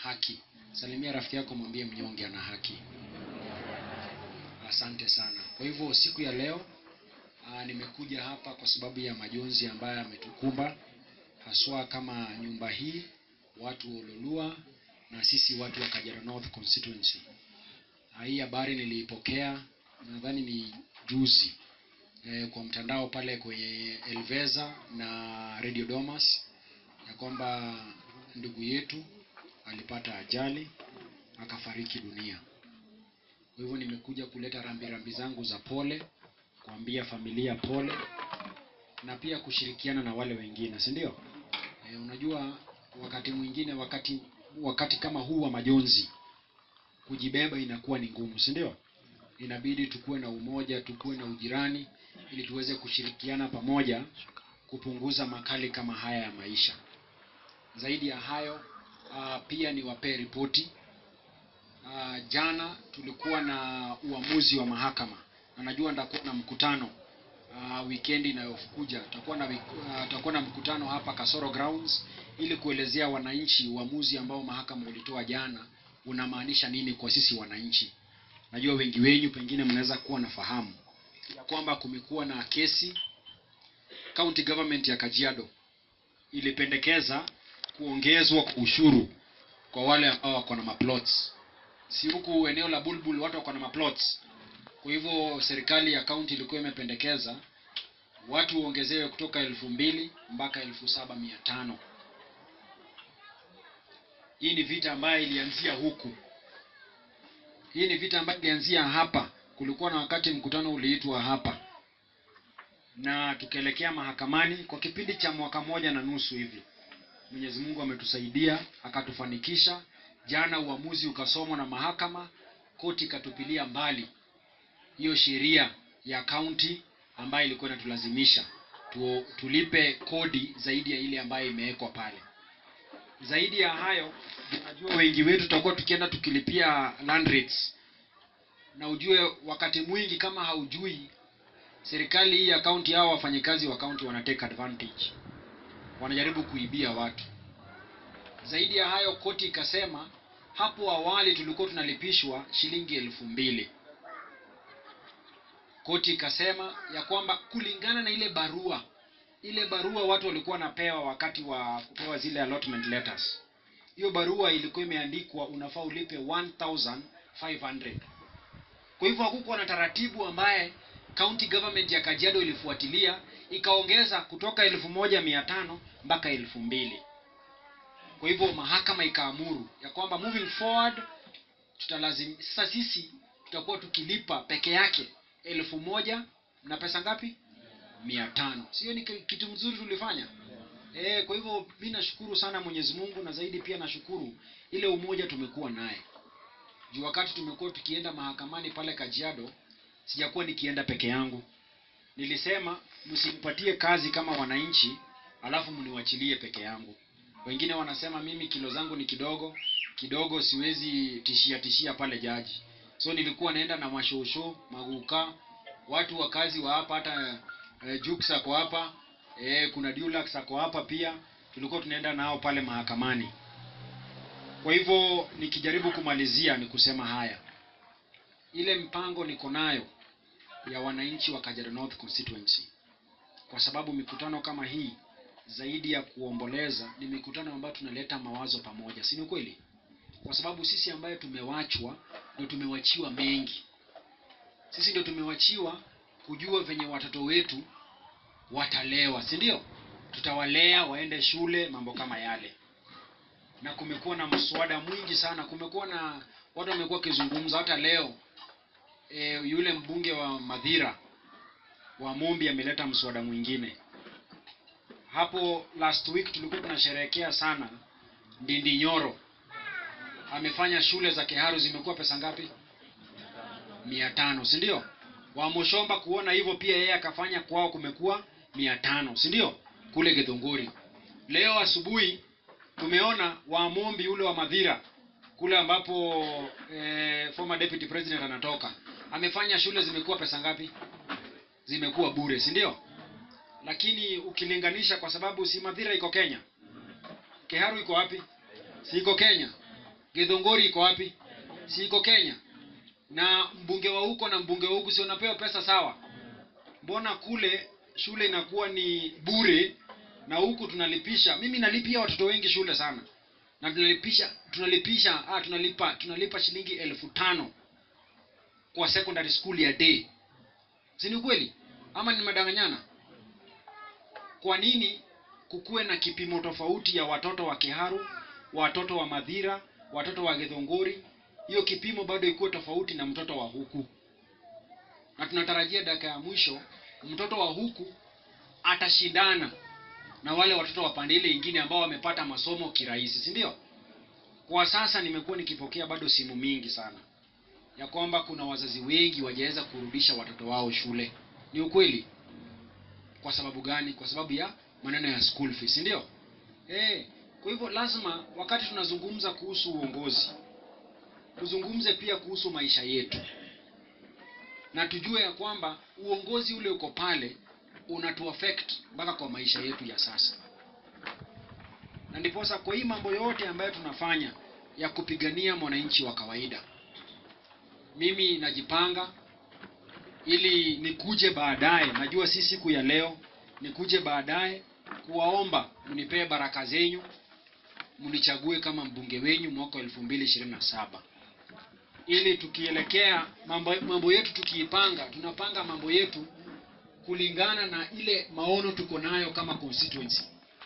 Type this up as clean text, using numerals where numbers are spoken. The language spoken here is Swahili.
haki. Salimia rafiki yako, mwambie mnyonge ana haki. Asante sana. Kwa hivyo siku ya leo nimekuja hapa kwa sababu ya majonzi ambayo yametukumba, haswa kama nyumba hii, watu wa Ololua na sisi watu wa Kajiado North constituency. Hii habari niliipokea nadhani ni juzi kwa mtandao pale kwenye Elveza na Radio Domas, ya kwamba ndugu yetu alipata ajali akafariki dunia. Kwa hivyo nimekuja kuleta rambirambi zangu za pole, kuambia familia pole, na pia kushirikiana na wale wengine, si ndio? Unajua wakati mwingine, wakati kama huu wa majonzi, kujibeba inakuwa ni ngumu, si ndio? Inabidi tukue na umoja, tukue na ujirani, ili tuweze kushirikiana pamoja kupunguza makali kama haya ya maisha. Zaidi ya hayo, pia niwape ripoti. Jana tulikuwa na uamuzi wa mahakama. Na najua nitakuwa na mkutano weekend inayokuja. Tutakuwa na mkutano hapa Kasoro Grounds ili kuelezea wananchi uamuzi ambao mahakama ulitoa jana unamaanisha nini kwa sisi wananchi. Najua wengi wenyu pengine mnaweza kuwa nafahamu ya kwamba kumekuwa na kesi. County government ya Kajiado ilipendekeza kuongezwa kwa ushuru kwa wale ambao wako na maplots. Si huku eneo la Bulbul watu wako na maplots. Kwa hivyo serikali ya county ilikuwa imependekeza watu waongezewe kutoka 2,000 mpaka 7,500. Hii ni vita ambayo ilianzia huku. Hii ni vita ambayo ilianzia hapa. Kulikuwa na wakati mkutano uliitwa hapa, na tukaelekea mahakamani kwa kipindi cha mwaka 1.5 hivi. Mwenyezi Mungu ametusaidia akatufanikisha. Jana uamuzi ukasomwa na mahakama, koti ikatupilia mbali hiyo sheria ya county ambayo ilikuwa inatulazimisha tulipe kodi zaidi ya ile ambayo imewekwa pale. Zaidi ya hayo, najua wengi wetu tutakuwa tukienda tukilipia land rates. Na ujue wakati mwingi kama haujui, serikali hii ya county, hao wafanyikazi wa county wana take advantage. Wanajaribu kuibia watu. Zaidi ya hayo, koti ikasema hapo awali tulikuwa tunalipishwa shilingi 2,000. Koti ikasema ya kwamba kulingana na ile barua watu walikuwa napewa wakati wa kupewa zile allotment letters. Hiyo barua ilikuwa imeandikwa unafaa ulipe 1,500. Kwa hivyo hakukuwa na taratibu ambaye county government ya Kajiado ilifuatilia, ikaongeza kutoka 1,500 mpaka 2,000. Kwa hivyo mahakama ikaamuru ya kwamba moving forward sasa sisi tutakuwa tukilipa peke yake 1,000 na pesa ngapi? 500. Sio ni kitu mzuri tulifanya? Kwa hivyo mimi nashukuru sana Mwenyezi Mungu, na zaidi pia nashukuru ile umoja tumekuwa naye. Juu wakati tumekuwa tukienda mahakamani pale Kajiado, sijakuwa nikienda peke yangu. Nilisema msinipatie kazi kama wananchi alafu mniwachilie peke yangu. Wengine wanasema mimi kilo zangu ni kidogo siwezi tishia pale jaji. So nilikuwa naenda na mashosho, maguka, watu wa kazi wa hapa, hata Juksa kwa hapa, kuna Dulax kwa hapa pia, tulikuwa tunaenda nao pale mahakamani. Kwa hivyo nikijaribu kumalizia ni kusema haya. Ile mpango niko nayo ya wananchi wa Kajiado North constituency. Kwa sababu mikutano kama hii zaidi ya kuomboleza ni mikutano ambayo tunaleta mawazo pamoja. Si ni kweli? Kwa sababu sisi ambaye tumewachwa ndio tumewachiwa mengi. Sisi ndio tumewachiwa kujua venye watoto wetu watalewa, si ndio? Tutawalea waende shule, mambo kama yale. Na kumekuwa na mswada mwingi sana, kumekuwa na watu wamekuwa kizungumza hata leo. Yule mbunge wa Madhira wa Mombi ameleta mswada mwingine. Hapo last week tulikuwa tunasherehekea sana Ndindi Nyoro. Amefanya shule za Keharu zimekuwa pesa ngapi? 500, si ndio? Wa Mushomba kuona hivyo pia yeye akafanya kwao kumekuwa 500, si ndio? Kule Githunguri. Leo asubuhi tumeona wa Mombi ule wa Madhira kule ambapo former deputy president anatoka. Amefanya shule zimekuwa pesa ngapi? Zimekuwa bure, si ndio? Lakini ukilinganisha, kwa sababu si Madhira iko Kenya, Keharu iko wapi? Si iko Kenya? Githunguri iko wapi? Si iko Kenya? Na mbunge wa huko na mbunge wa huku si unapewa pesa sawa? Mbona kule shule inakuwa ni bure na huku tunalipisha? Mimi nalipia watoto wengi shule sana. Na tunalipa shilingi 1500 kwa secondary school ya day. Si ni kweli? Ama ni madanganyana? Kwa nini kukuwe na kipimo tofauti ya watoto wa Kiharu, watoto wa Madhira, watoto wa Githunguri? Hiyo kipimo bado ikuwe tofauti na mtoto wa huku. Na tunatarajia dakika ya mwisho mtoto wa huku atashindana na wale watoto wa pande ile nyingine ambao wamepata masomo kirahisi, si ndio? Kwa sasa nimekuwa nikipokea bado simu mingi sana ya kwamba kuna wazazi wengi wajaweza kurudisha watoto wao shule. Ni ukweli? Kwa sababu gani? Kwa sababu ya maneno ya school fees, ndio? Kwa hivyo lazima wakati tunazungumza kuhusu uongozi, tuzungumze pia kuhusu maisha yetu. Na tujue ya kwamba uongozi ule uko pale unatuaffect mpaka kwa maisha yetu ya sasa. Na ndiposa kwa hii mambo yote ambayo tunafanya ya kupigania mwananchi wa kawaida, mimi najipanga ili nikuje baadaye, najua si siku ya leo, nikuje baadaye kuwaomba mnipee baraka zenyu, mnichague kama mbunge wenyu mwaka 2027. Ili tukielekea mambo yetu tukiipanga, tunapanga mambo yetu kulingana na ile maono tuko nayo kama constituency.